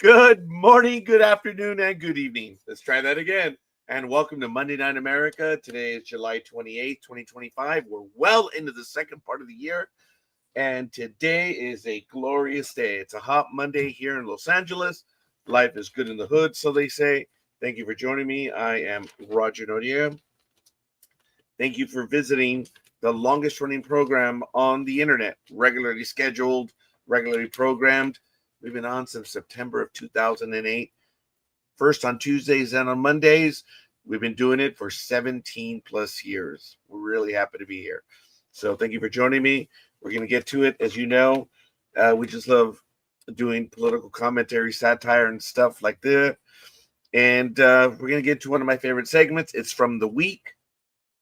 Good morning, good afternoon, and good evening. Let's try that again. And welcome to Monday Night America. Today is July 28th, 2025. We're well into the second part of the year. And today is a glorious day. It's a hot Monday here in Los Angeles. Life is good in the hood, so they say. Thank you for joining me. I am Roger Noriega. Thank you for visiting the longest running program on the internet, regularly scheduled, regularly programmed. We've been on since September of 2008. First on Tuesdays and on Mondays. We've been doing it for 17 plus years. We're really happy to be here. So thank you for joining me. We're going to get to it. As you know, we just love doing political commentary, satire, and stuff like that. And we're going to get to one of my favorite segments. It's from the week.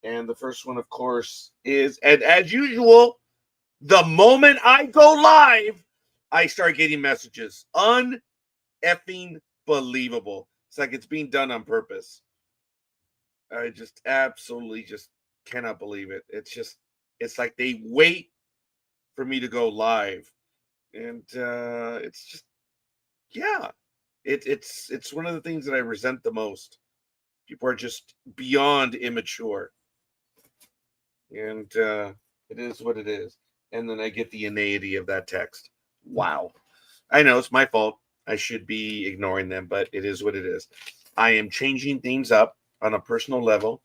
And the first one, of course, is, and as usual, the moment I go live, I start getting messages. Un-effing believable. It's like it's being done on purpose. I just absolutely just cannot believe it. It's like they wait for me to go live. And it's just, yeah, it's one of the things that I resent the most. People are just beyond immature. And it is what it is. And then I get the inanity of that text. Wow. I know it's my fault. I should be ignoring them, but it is what it is. I am changing things up on a personal level.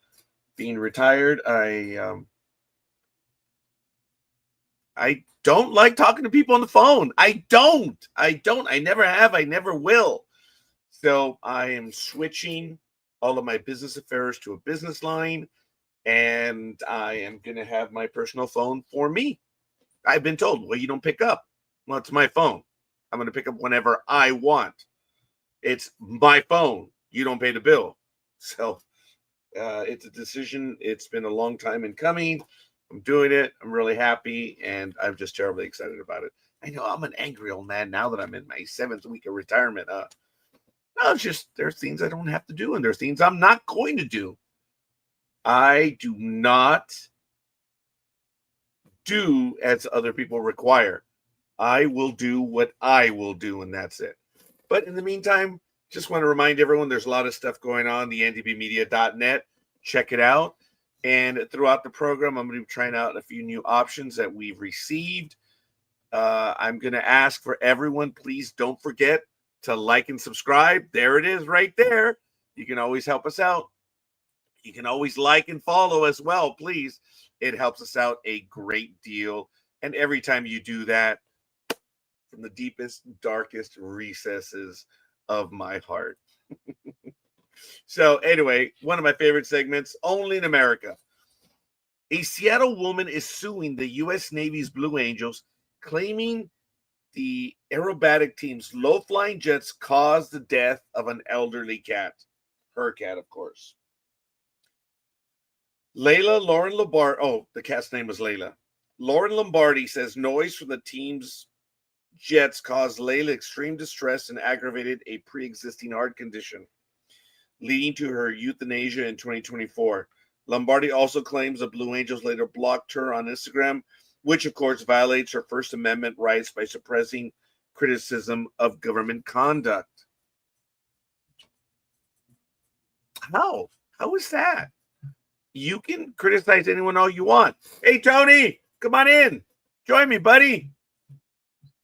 Being retired, I don't like talking to people on the phone. I don't. I never have. I never will. So I am switching all of my business affairs to a business line. And I am going to have my personal phone for me. I've been told, well, you don't pick up. Well, it's my phone. I'm going to pick up whenever I want. It's my phone. You don't pay the bill. So it's a decision. It's been a long time in coming. I'm doing it. I'm really happy. And I'm just terribly excited about it. I know I'm an angry old man now that I'm in my 7th week of retirement. No, it's just there's things I don't have to do. And there's things I'm not going to do. I do not do as other people require. I will do what I will do, and that's it. But in the meantime, just want to remind everyone there's a lot of stuff going on, the ndbmedia.net. Check it out. And throughout the program, I'm going to be trying out a few new options that we've received. I'm going to ask for everyone, please don't forget to like and subscribe. There it is right there. You can always help us out. You can always like and follow as well, please. It helps us out a great deal. And every time you do that, from the deepest, darkest recesses of my heart. So anyway, one of my favorite segments, Only in America. A Seattle woman is suing the U.S. Navy's Blue Angels, claiming the aerobatic team's low-flying jets caused the death of an elderly cat. Her cat, of course. Lauren Lombardi. Oh, the cat's name was Layla. Lauren Lombardi says noise from the team's jets caused Layla extreme distress and aggravated a pre-existing heart condition, leading to her euthanasia in 2024. Lombardi also claims the Blue Angels later blocked her on Instagram, which of course violates her First Amendment rights by suppressing criticism of government conduct. How? How is that? You can criticize anyone all you want. Hey, Tony, come on in. Join me, buddy.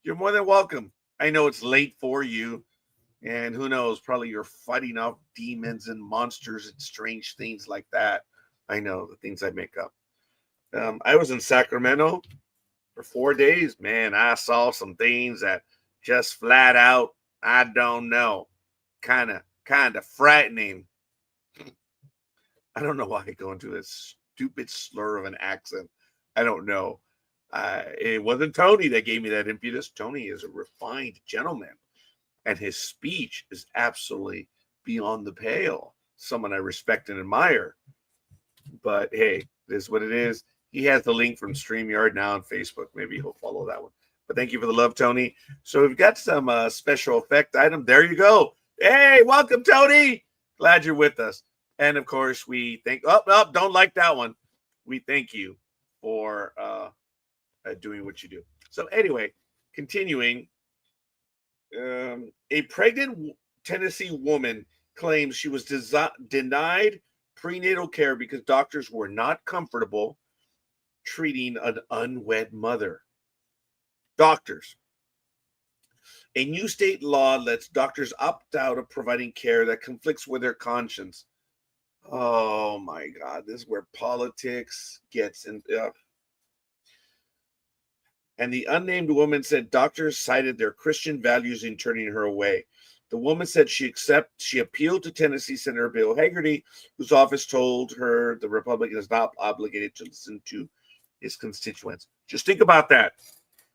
You're more than welcome. I know it's late for you, and who knows, probably you're fighting off demons and monsters and strange things like that. I know the things I make up. I was in Sacramento for 4 days. Man, I saw some things that just flat out, I don't know, kind of frightening. I don't know why I go into this stupid slur of an accent. I don't know. It wasn't Tony that gave me that impetus. Tony is a refined gentleman, and his speech is absolutely beyond the pale. Someone I respect and admire. But hey, it is what it is. He has the link from StreamYard now on Facebook. Maybe he'll follow that one. But thank you for the love, Tony. So we've got some special effect item. There you go. Hey, welcome, Tony. Glad you're with us. And of course, we thank. Don't like that one. We thank you for doing what you do. So anyway, continuing. A pregnant Tennessee woman claims she was denied prenatal care because doctors were not comfortable treating an unwed mother. Doctors. A new state law lets doctors opt out of providing care that conflicts with their conscience. Oh my God, this is where politics gets in. And the unnamed woman said doctors cited their Christian values in turning her away. The woman said she appealed to Tennessee Senator Bill Hagerty, whose office told her the Republican is not obligated to listen to his constituents. Just think about that.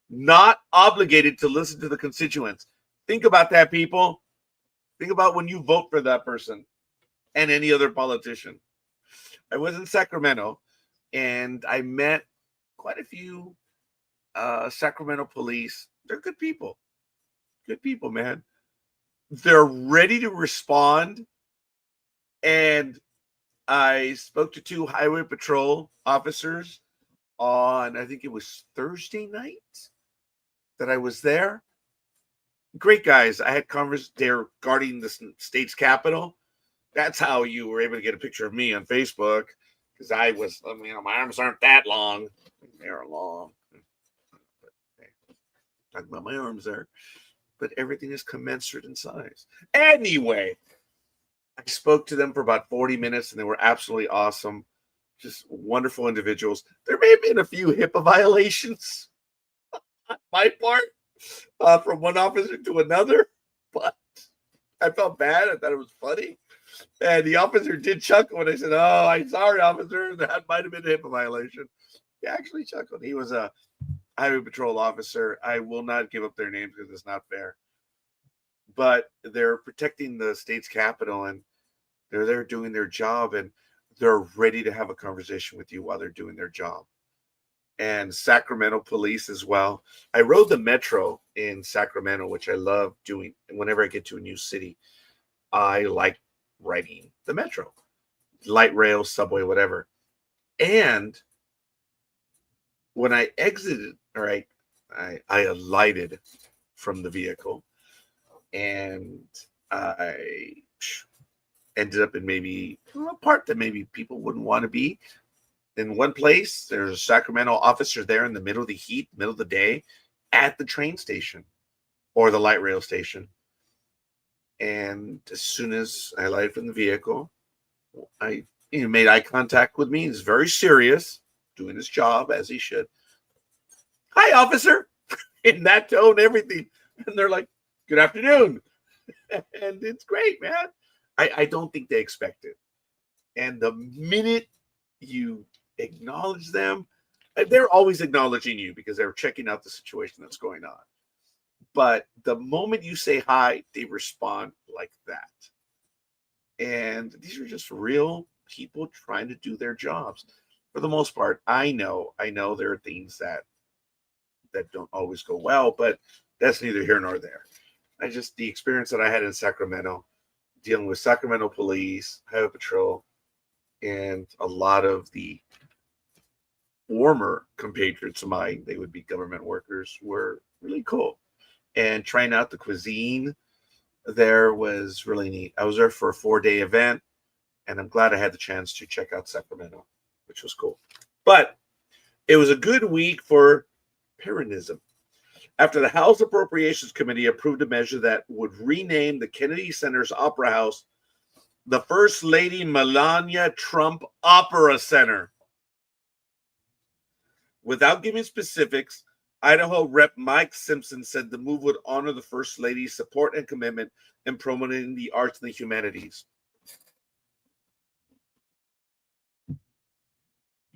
Not obligated to listen to the constituents. Think about that, people. Think about when you vote for that person and any other politician. I was in Sacramento and I met quite a few Sacramento police. They're good people. Good people, man. They're ready to respond. And I spoke to 2 highway patrol officers on, I think it was Thursday night that I was there. Great guys. I had conversations. They're guarding the state's capitol. That's how you were able to get a picture of me on Facebook, because my arms aren't that long. They're long. Talking about my arms there, but everything is commensurate in size. Anyway, I spoke to them for about 40 minutes and they were absolutely awesome. Just wonderful individuals. There may have been a few HIPAA violations on my part from one officer to another, but I felt bad. I thought it was funny. And the officer did chuckle when I said, "Oh, I'm sorry, officer. That might have been a HIPAA violation." He actually chuckled. He was a highway patrol officer. I will not give up their names because it's not fair. But they're protecting the state's capital and they're there doing their job and they're ready to have a conversation with you while they're doing their job. And Sacramento police as well. I rode the metro in Sacramento, which I love doing. Whenever I get to a new city, I like riding the metro, light rail, subway, whatever. And when I exited, I alighted from the vehicle and I ended up in maybe a part that maybe people wouldn't want to be. In one place, there's a Sacramento officer there in the middle of the heat, middle of the day, at the train station or the light rail station. And as soon as I alighted from the vehicle, I made eye contact with me. He's very serious, doing his job as he should. "Hi, officer," in that tone, everything. And they're like, "Good afternoon." And it's great, man. I don't think they expect it. And the minute you acknowledge them, they're always acknowledging you because they're checking out the situation that's going on. But the moment you say hi, they respond like that. And these are just real people trying to do their jobs. For the most part, I know there are things that don't always go well, but that's neither here nor there. The experience that I had in Sacramento, dealing with Sacramento police, highway patrol, and a lot of the former compatriots of mine, they would be government workers, were really cool. And trying out the cuisine there was really neat. I was there for a 4-day event, and I'm glad I had the chance to check out Sacramento, which was cool. But it was a good week for Peronism. After the House Appropriations Committee approved a measure that would rename the Kennedy Center's Opera House the First Lady Melania Trump Opera Center. Without giving specifics, Idaho Rep. Mike Simpson said the move would honor the First Lady's support and commitment in promoting the arts and the humanities.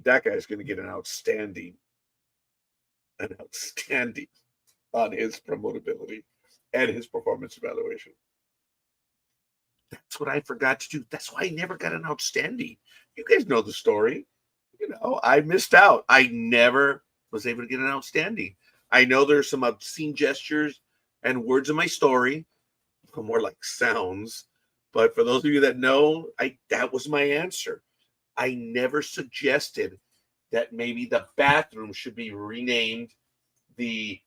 That guy's going to get an outstanding on his promotability and his performance evaluation. That's what I forgot to do. That's why I never got an outstanding. You guys know the story. I missed out. I never was able to get an outstanding. I know there's some obscene gestures and words in my story, more like sounds. But for those of you that know, that was my answer. I never suggested that maybe the bathroom should be renamed the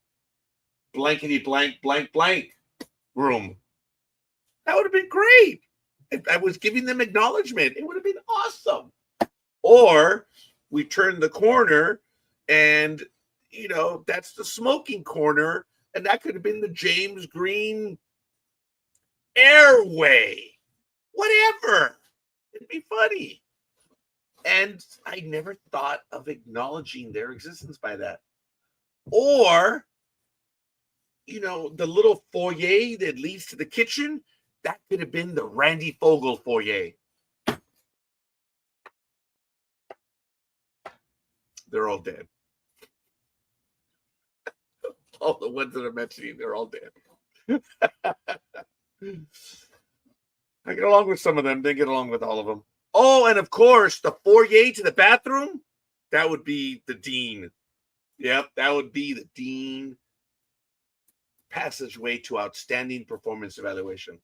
blankety blank blank blank. room. That would have been great. If I was giving them acknowledgement, it would have been awesome. Or we turn the corner and, that's the smoking corner. And that could have been the James Green Airway. Whatever. It'd be funny. And I never thought of acknowledging their existence by that. Or, the little foyer that leads to the kitchen, that could have been the Randy Fogel foyer. They're all dead. All the ones that I'm mentioning, they're all dead. I get along with some of them, didn't get along with all of them. Oh, and of course, the foyer to the bathroom, that would be the dean. Yep, that would be the dean passageway to outstanding performance evaluation.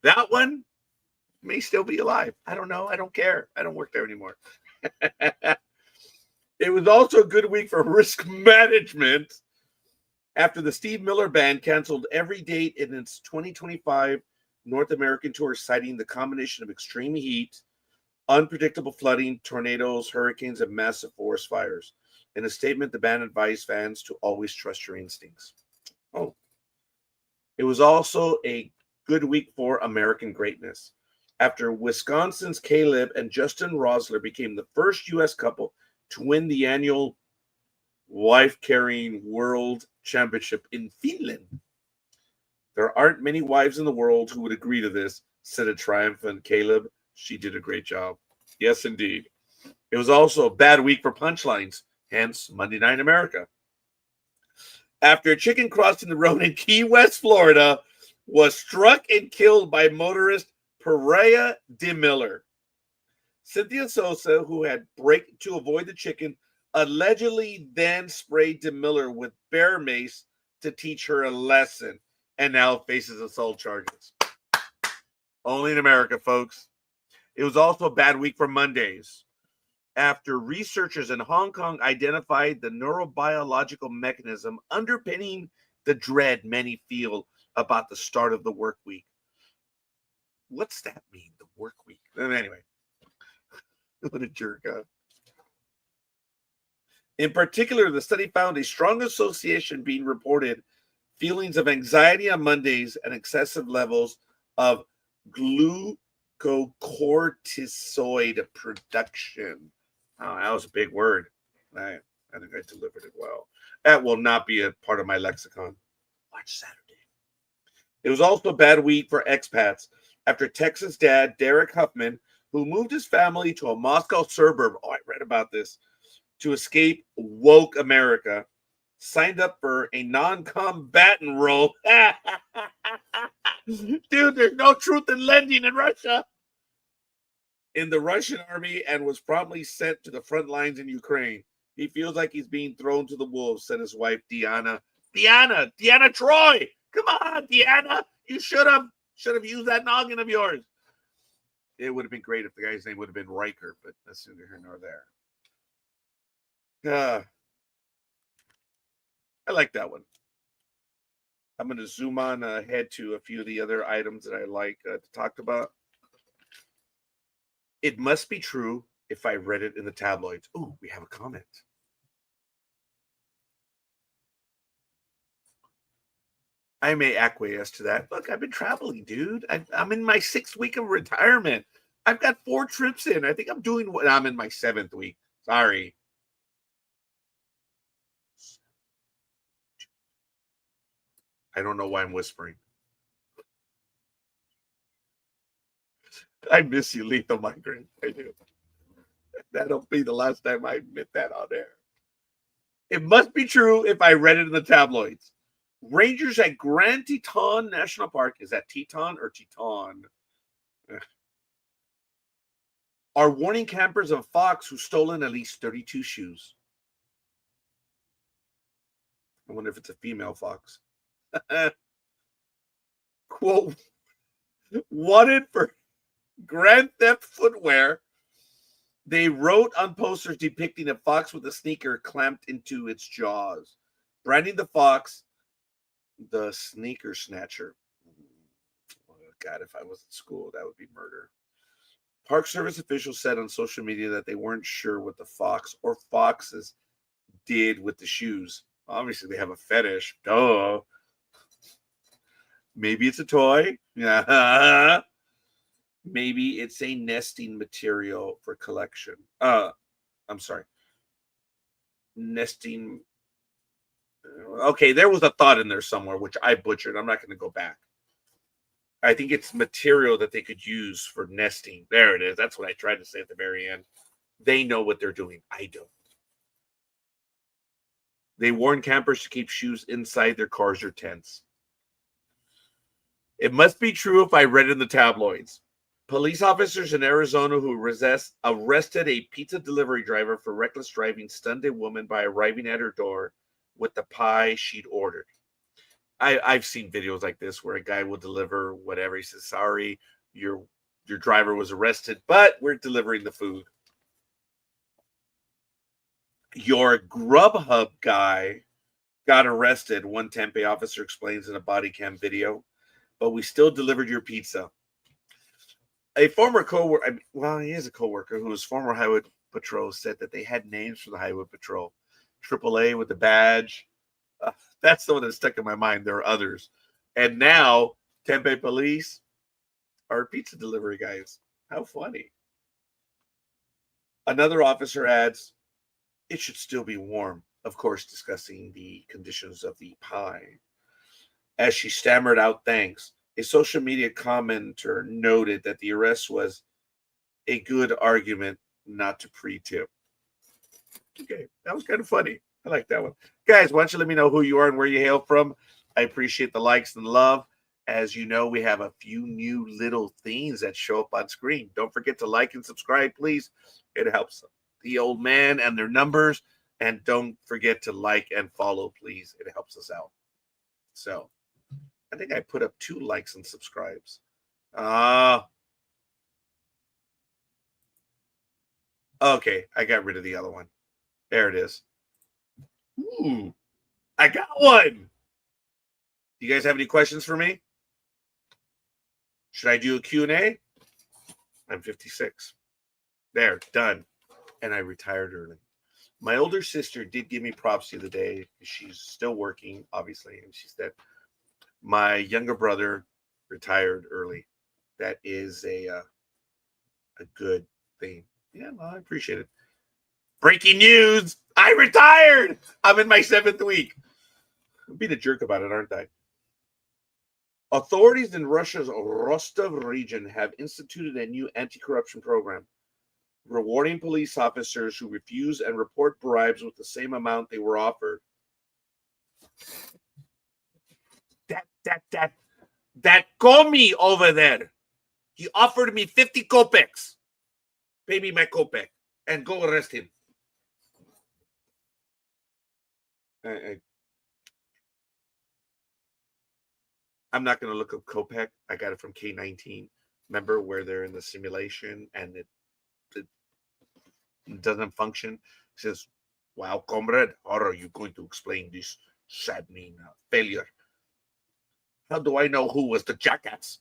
That one may still be alive. I don't know. I don't care. I don't work there anymore. It was also a good week for risk management after the Steve Miller Band canceled every date in its 2025 North American tour, citing the combination of extreme heat, unpredictable flooding, tornadoes, hurricanes, and massive forest fires. In a statement, the band advised fans to always trust your instincts. Oh. It was also a good week for American greatness. After Wisconsin's Caleb and Justin Rosler became the first U.S. couple to win the annual wife-carrying world championship in Finland. There aren't many wives in the world who would agree to this, said a triumphant Caleb. She did a great job. Yes, indeed. It was also a bad week for punchlines, hence Monday Night America. After a chicken crossing the road in Key West, Florida, was struck and killed by motorist Perea DeMiller. Cynthia Sosa, who had braked to avoid the chicken, allegedly then sprayed DeMiller with bear mace to teach her a lesson, and now faces assault charges. Only in America, folks. It was also a bad week for Mondays, after researchers in Hong Kong identified the neurobiological mechanism underpinning the dread many feel about the start of the work week. What's that mean, the work week? Anyway, what a jerk, huh? In particular, the study found a strong association being reported feelings of anxiety on Mondays and excessive levels of glucocorticoid production. Oh, that was a big word. I think I delivered it well. That will not be a part of my lexicon. Watch Saturday. It was also a bad week for expats after Texas dad Derek Huffman, who moved his family to a Moscow suburb, I read about this, to escape woke America, signed up for a non-combatant role. Dude, there's no truth in lending in Russia. In the Russian army, and was promptly sent to the front lines in Ukraine. He feels like he's being thrown to the wolves, said his wife, Deanna. Deanna Troy. Come on, Deanna. You should have used that noggin of yours. It would have been great if the guy's name would have been Riker, but that's neither here nor there. I like that one. I'm going to zoom on ahead to a few of the other items that I like to talk about. It must be true if I read it in the tabloids. Ooh, we have a comment. I may acquiesce to that. Look, I've been traveling, dude. I'm in my 6th week of retirement. I've got 4 trips in. I think I'm doing what I'm in my 7th week. Sorry. I don't know why I'm whispering. I miss you, Lethal Migrant. I do. That'll be the last time I admit that on air. It must be true if I read it in the tabloids. Rangers at Grand Teton National Park, is that Teton or Teton? Are warning campers of a fox who's stolen at least 32 shoes. I wonder if it's a female fox. Quote, wanted for grand theft footwear. They wrote on posters depicting a fox with a sneaker clamped into its jaws, branding the fox The sneaker snatcher. Oh, God, if I was at school, that would be murder. Park Service officials said on social media that they weren't sure what the fox or foxes did with the shoes. Obviously, they have a fetish. Duh. Maybe it's a toy. Yeah. Maybe it's a nesting material for collection. I'm sorry. Nesting. Okay, there was a thought in there somewhere, which I butchered. I'm not going to go back. I think it's material that they could use for nesting. There it is. That's what I tried to say at the very end. They know what they're doing. I don't. They warn campers to keep shoes inside their cars or tents. It must be true if I read in the tabloids. Police officers in Arizona who arrested a pizza delivery driver for reckless driving stunned a woman by arriving at her door with the pie she'd ordered. I've seen videos like this where a guy will deliver whatever. He says, sorry, your driver was arrested, but we're delivering the food. Your Grubhub guy got arrested, one Tempe officer explains in a body cam video, but we still delivered your pizza. A former coworker, well, he is a coworker who was former Highway Patrol, said that they had names for the Highway Patrol. AAA with the badge. That's the one that stuck in my mind. There are others. And now, Tempe police are pizza delivery guys. How funny. Another officer adds, it should still be warm. Of course, discussing the conditions of the pie. As she stammered out thanks, a social media commenter noted that the arrest was a good argument not to pre-tip. Okay, that was kind of funny. I like that one. Guys, why don't you let me know who you are and where you hail from? I appreciate the likes and love. As you know, we have a few new little things that show up on screen. Don't forget to like and subscribe, please. It helps the old man and their numbers. And don't forget to like and follow, please. It helps us out. So, I think I put up 2 likes and subscribes. Okay, I got rid of the other one. There it is. Ooh, I got one. Do you guys have any questions for me? Should I do a Q&A? I'm 56. There, done. And I retired early. My older sister did give me props the other day. She's still working, obviously. And she said, my younger brother retired early. That is a good thing. Yeah, well, I appreciate it. Breaking news. I retired. I'm in my 7th week. I'm being a jerk about it, aren't I? Authorities in Russia's Rostov region have instituted a new anti-corruption program, rewarding police officers who refuse and report bribes with the same amount they were offered. That commie over there, he offered me 50 kopecks. Pay me my kopeck and go arrest him. I'm not going to look up Kopek. I got it from K19. Remember where they're in the simulation and it doesn't function? It says, wow, comrade, how are you going to explain this saddening failure? How do I know who was the jackass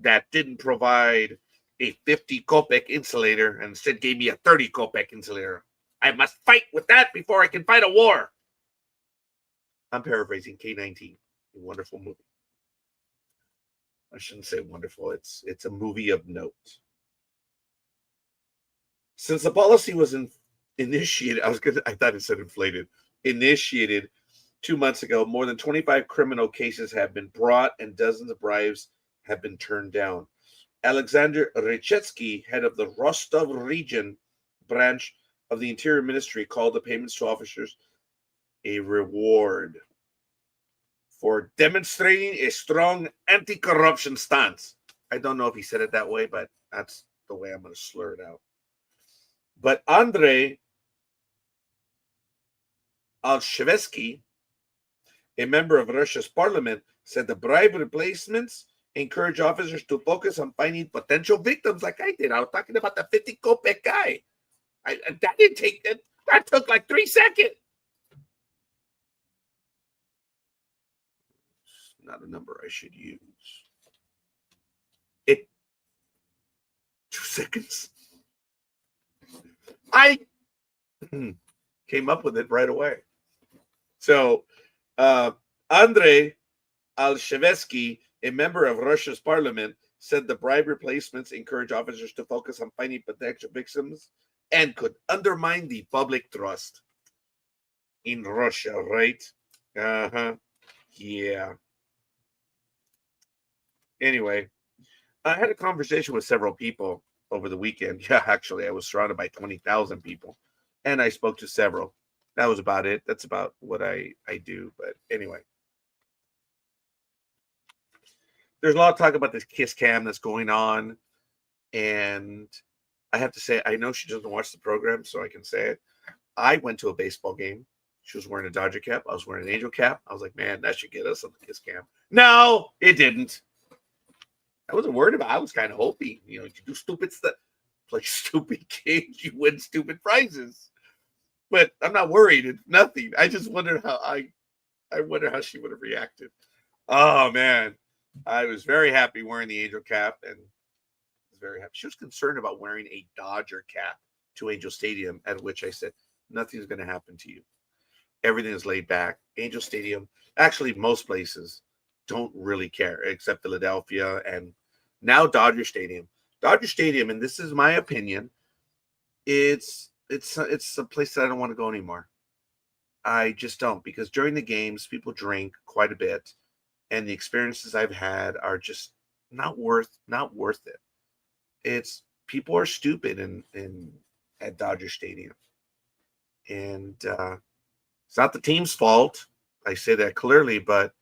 that didn't provide a 50 kopek insulator and instead gave me a 30 kopek insulator? I must fight with that before I can fight a war. I'm paraphrasing K19, a wonderful movie. I shouldn't say wonderful. It's a movie of note. Since the policy was initiated, I thought it said inflated. Initiated 2 months ago, more than 25 criminal cases have been brought and dozens of bribes have been turned down. Alexander Rychetsky, head of the Rostov region branch of the Interior Ministry, called the payments to officers a reward for demonstrating a strong anti-corruption stance. I don't know if he said it that way, but that's the way I'm going to slur it out. But Andrei Alshevsky, a member of Russia's parliament, said the bribe replacements encourage officers to focus on finding potential victims like I did. I was talking about the 50 kopek guy. That didn't take it. That took like 3 seconds. not a number I should use. 2 seconds. I came up with it right away. So, Andrei Alshevsky, a member of Russia's parliament, said the bribe replacements encourage officers to focus on finding potential victims and could undermine the public trust in Russia, right? Uh-huh. Yeah. Anyway, I had a conversation with several people over the weekend. Yeah, actually, I was surrounded by 20,000 people, and I spoke to several. That was about it. That's about what I do. But anyway, there's a lot of talk about this kiss cam that's going on, and I have to say, I know she doesn't watch the program, so I can say it. I went to a baseball game. She was wearing a Dodger cap. I was wearing an Angel cap. I was like, man, that should get us on the kiss cam. No, it didn't. I wasn't worried about it. I was kind of hoping, you do stupid stuff, play stupid games, you win stupid prizes. But I'm not worried. It's nothing. I just wonder how I wonder how she would have reacted. Oh man. I was very happy wearing the Angel cap and was very happy. She was concerned about wearing a Dodger cap to Angel Stadium, at which I said, nothing's going to happen to you. Everything is laid back. Angel Stadium, actually, most places don't really care, except Philadelphia and now Dodger Stadium. Dodger Stadium, and this is my opinion, it's a place that I don't want to go anymore. I just don't, because during the games, people drink quite a bit, and the experiences I've had are just not worth it. It's people are stupid in at Dodger Stadium, and it's not the team's fault. I say that clearly, but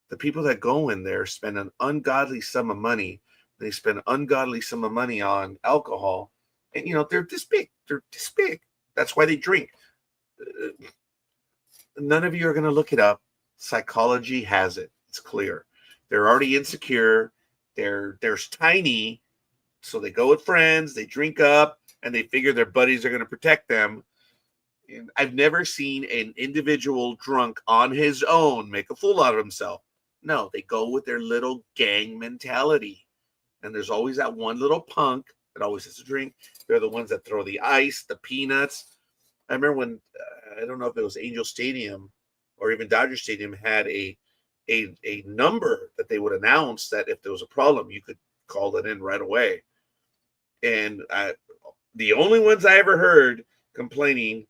the people that go in there spend an ungodly sum of money. They spend an ungodly sum of money on alcohol, and they're this big. They're this big. That's why they drink. None of you are going to look it up. Psychology has it. It's clear. They're already insecure. They're tiny, so they go with friends. They drink up, and they figure their buddies are going to protect them. And I've never seen an individual drunk on his own make a fool out of himself. No, they go with their little gang mentality. And there's always that one little punk that always has to drink. They're the ones that throw the ice, the peanuts. I remember when, I don't know if it was Angel Stadium or even Dodger Stadium, had a number that they would announce that if there was a problem, you could call it in right away. And the only ones I ever heard complaining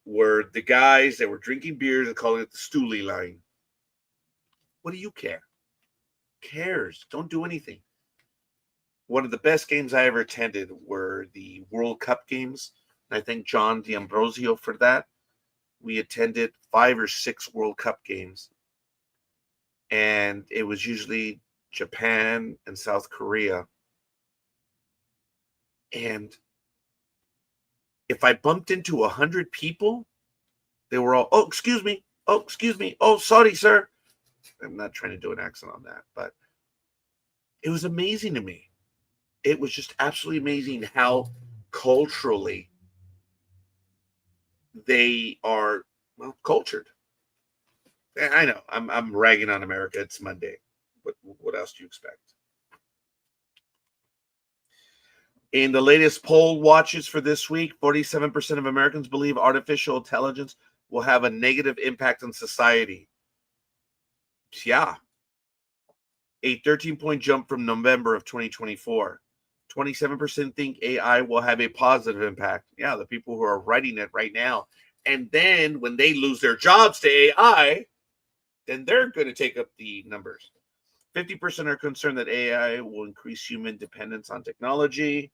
were the guys that were drinking beers and calling it the Stooley line. What do you care? Cares. Don't do anything. One of the best games I ever attended were the World Cup games. And I thank John D'Ambrosio for that. We attended 5 or 6 World Cup games. And it was usually Japan and South Korea. And if I bumped into 100 people, they were all, oh, excuse me. Oh, excuse me. Oh, sorry, sir. I'm not trying to do an accent on that, but it was amazing to me. It was just absolutely amazing how culturally they are, well, cultured. I know I'm ragging on America. It's Monday. What else do you expect? In the latest poll watches for this week, 47% of Americans believe artificial intelligence will have a negative impact on society. Yeah. A 13-point jump from November of 2024. 27% think AI will have a positive impact. Yeah, the people who are writing it right now. And then when they lose their jobs to AI, then they're going to take up the numbers. 50% are concerned that AI will increase human dependence on technology.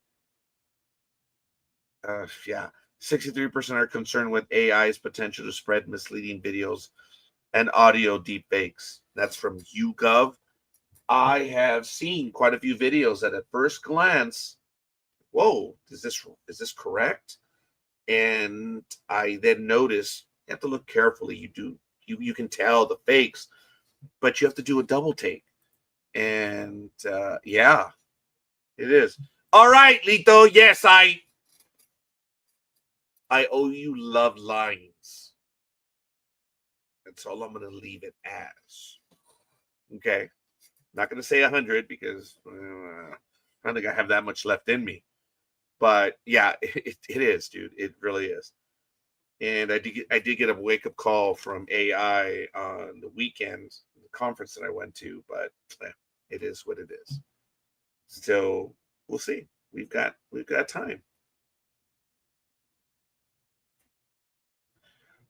63% are concerned with AI's potential to spread misleading videos and audio deepfakes. That's from YouGov. I have seen quite a few videos that at first glance, whoa, is this correct? And I then notice you have to look carefully. You can tell the fakes, but you have to do a double take. And yeah, it is. All right, Lito. Yes, I owe you love lines. That's all I'm going to leave it as. Okay. Not going to say 100 because I don't think I have that much left in me. But yeah, it is, dude. It really is. And I did get a wake up call from AI on the weekend, the conference that I went to. But it is what it is. So we'll see. We've got time.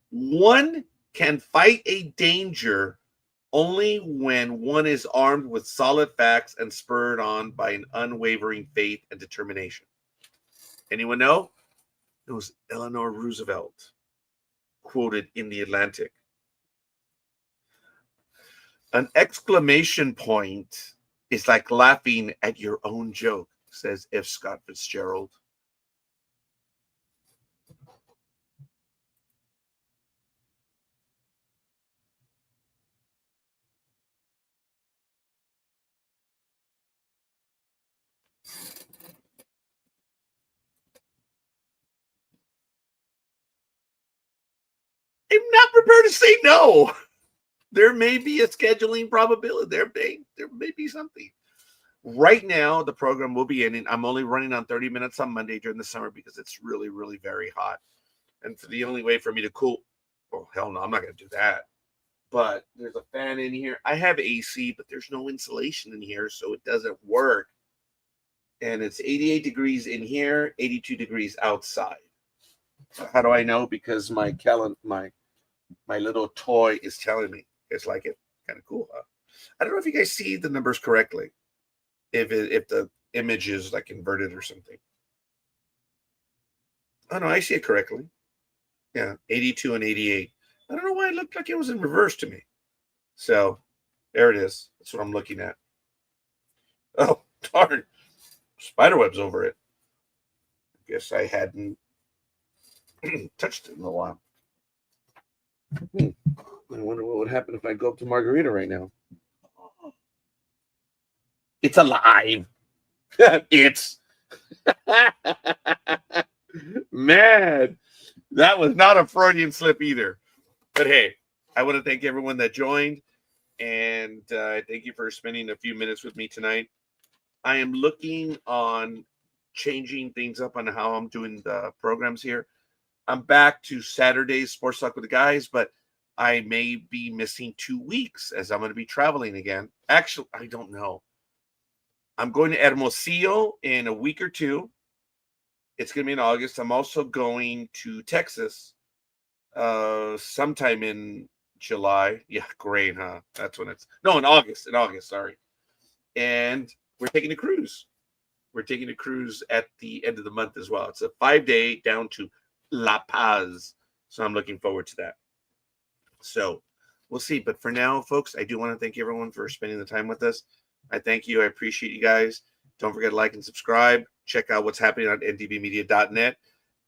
One can fight a danger only when one is armed with solid facts and spurred on by an unwavering faith and determination. Anyone know? It was Eleanor Roosevelt, quoted in The Atlantic. An exclamation point is like laughing at your own joke, says F. Scott Fitzgerald. I'm not prepared to say no. There may be a scheduling probability. There may be something. Right now, the program will be ending. I'm only running on 30 minutes on Monday during the summer because it's really, really very hot. And the only way for me to cool, oh, hell no, I'm not going to do that. But there's a fan in here. I have AC, but there's no insulation in here, so it doesn't work. And it's 88 degrees in here, 82 degrees outside. How do I know? Because my little toy is telling me. It's like it kind of cool. Huh? I don't know if you guys see the numbers correctly. If the image is like inverted or something. Oh no, I see it correctly. Yeah, 82 and 88. I don't know why it looked like it was in reverse to me. So there it is. That's what I'm looking at. Oh, darn. Spiderwebs over it. Guess I hadn't touched it in a while. I wonder what would happen if I go up to Margarita right now. It's alive. It's man. That was not a Freudian slip either. But hey, I want to thank everyone that joined, and thank you for spending a few minutes with me tonight. I am looking on changing things up on how I'm doing the programs here. I'm back to Saturdays Sports Talk with the guys, but I may be missing 2 weeks as I'm going to be traveling again. Actually, I don't know. I'm going to Hermosillo in a week or two. It's going to be in August. I'm also going to Texas sometime in July. Yeah, great, huh? That's when it's no, in August. In August, sorry. And we're taking a cruise. We're taking a cruise at the end of the month as well. It's a 5-day down to La Paz. So I'm looking forward to that. So we'll see. But for now, folks, I do want to thank everyone for spending the time with us. I thank you. I appreciate you guys. Don't forget to like and subscribe. Check out what's happening on ndbmedia.net.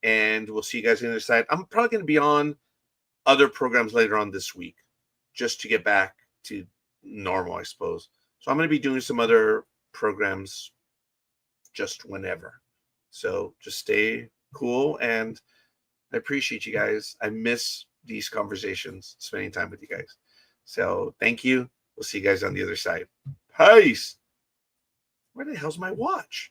And we'll see you guys on the other side. I'm probably going to be on other programs later on this week just to get back to normal, I suppose. So I'm going to be doing some other programs just whenever. So just stay cool, and I appreciate you guys. I miss these conversations, spending time with you guys. So thank you. We'll see you guys on the other side. Peace. Where the hell's my watch?